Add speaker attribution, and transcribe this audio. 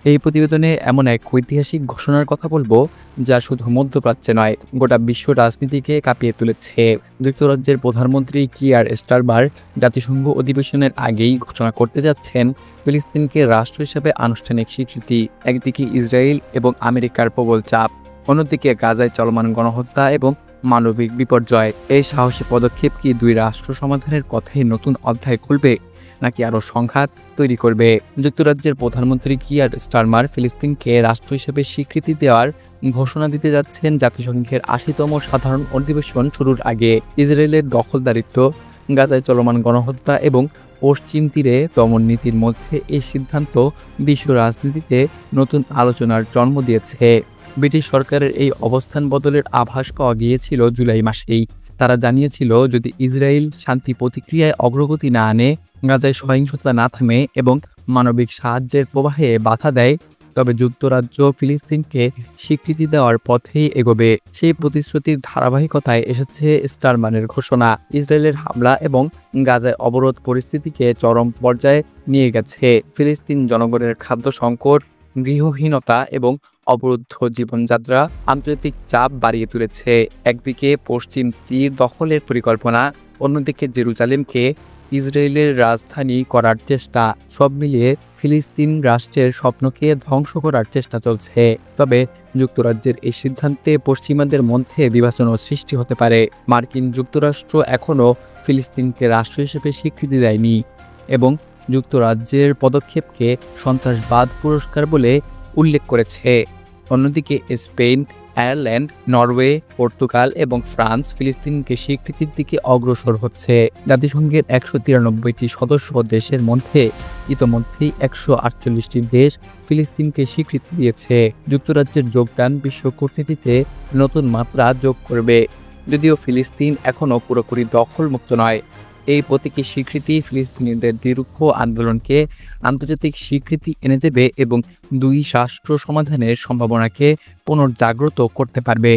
Speaker 1: এই প্রতিবেদনে এমন এক ঐতিহাসিক ঘোষণার কথা বলবো যা শুধু মধ্যপ্রাচ্যে নয়, গোটা বিশ্ব রাজনীতিকে কাঁপিয়ে তুলেছে। যুক্তরাজ্যের প্রধানমন্ত্রী কিয়ার স্টারমার জাতিসংঘ অধিবেশনের আগেই ঘোষণা করতে যাচ্ছেন ফিলিস্তিনকে রাষ্ট্র হিসেবে আনুষ্ঠানিক স্বীকৃতি। একদিকে ইসরায়েল এবং আমেরিকার প্রবল চাপ, অন্যদিকে গাজায় চলমান গণহত্যা এবং মানবিক বিপর্যয়। এই সাহসী পদক্ষেপ কি দুই রাষ্ট্র সমাধানের কথাই নতুন অধ্যায় খুলবে, নাকি আরও সংঘাত তৈরি করবে? যুক্তরাজ্যের প্রধানমন্ত্রী কিয়ার স্টারমার ফিলিস্তিনকে রাষ্ট্র হিসেবে স্বীকৃতি দেওয়ার ঘোষণা দিতে যাচ্ছেন জাতিসংঘের ৮০তম সাধারণ অধিবেশন শুরুর আগে। ইসরায়েলের দখলদারিত্ব, গাজায় চলমান গণহত্যা এবং পশ্চিম তীরে দমন নীতির মধ্যে এই সিদ্ধান্ত বিশ্ব রাজনীতিতে নতুন আলোচনার জন্ম দিয়েছে। ব্রিটিশ সরকারের এই অবস্থান বদলের আভাস পাওয়া গিয়েছিল জুলাই মাসেই। তারা জানিয়েছিল, যদি ইসরায়েল শান্তি প্রতিক্রিয়ায় অগ্রগতি না আনে, গাজায় সহিংসতা না থামে এবং মানবিক সাহায্যের প্রবাহে বাধা দেয়, তবে যুক্তরাজ্য ফিলিস্তিনকে স্বীকৃতি দেওয়ার পথেই এগোবে। সেই প্রতিশ্রুতির ধারাবাহিকতায় এসেছে স্টারমানের ঘোষণা। ইসরায়েলের হামলা এবং গাজায় অবরোধ পরিস্থিতিকে চরম পর্যায়ে নিয়ে গেছে। ফিলিস্তিন জনগণের খাদ্য সংকট, গৃহহীনতা এবং অবরুদ্ধ জীবনযাত্রা আন্তর্জাতিক চাপ বাড়িয়ে তুলেছে। একদিকে পশ্চিম তীর দখলের পরিকল্পনা, অন্যদিকে জেরুজালেমকে ইসরায়েলের রাজধানী করার চেষ্টা। সব মিলিয়ে ফিলিস্তিন রাষ্ট্রের স্বপ্নকে ধ্বংস করার চেষ্টা চলছে। তবে যুক্তরাজ্যের এই সিদ্ধান্তে পশ্চিমাদের মধ্যে বিভাজনও সৃষ্টি হতে পারে। মার্কিন যুক্তরাষ্ট্র এখনও ফিলিস্তিনকে রাষ্ট্র হিসেবে স্বীকৃতি দেয়নি এবং যুক্তরাজ্যের পদক্ষেপকে সন্ত্রাসবাদ পুরস্কার বলে উল্লেখ করেছে। অন্যদিকে স্পেন, আয়ারল্যান্ড, নরওয়ে, পর্তুগাল এবং ফ্রান্স ফিলিস্তিনকে স্বীকৃতির দিকে অগ্রসর হচ্ছে। জাতিসংঘের ১৯৩টি সদস্য দেশের মধ্যে ইতোমধ্যেই ১৪৮টি দেশ ফিলিস্তিনকে স্বীকৃতি দিয়েছে। যুক্তরাজ্যের যোগদান বিশ্ব কূটনীতিতে নতুন মাত্রা যোগ করবে। যদিও ফিলিস্তিন এখনও পুরোপুরি দখলমুক্ত নয়, এই প্রতীকী স্বীকৃতি ফিলিস্তিনিদের দীর্ঘ আন্দোলনকে আন্তর্জাতিক স্বীকৃতি এনে দেবে এবং দুই রাষ্ট্র সমাধানের সম্ভাবনাকে পুনর্জাগ্রত করতে পারবে।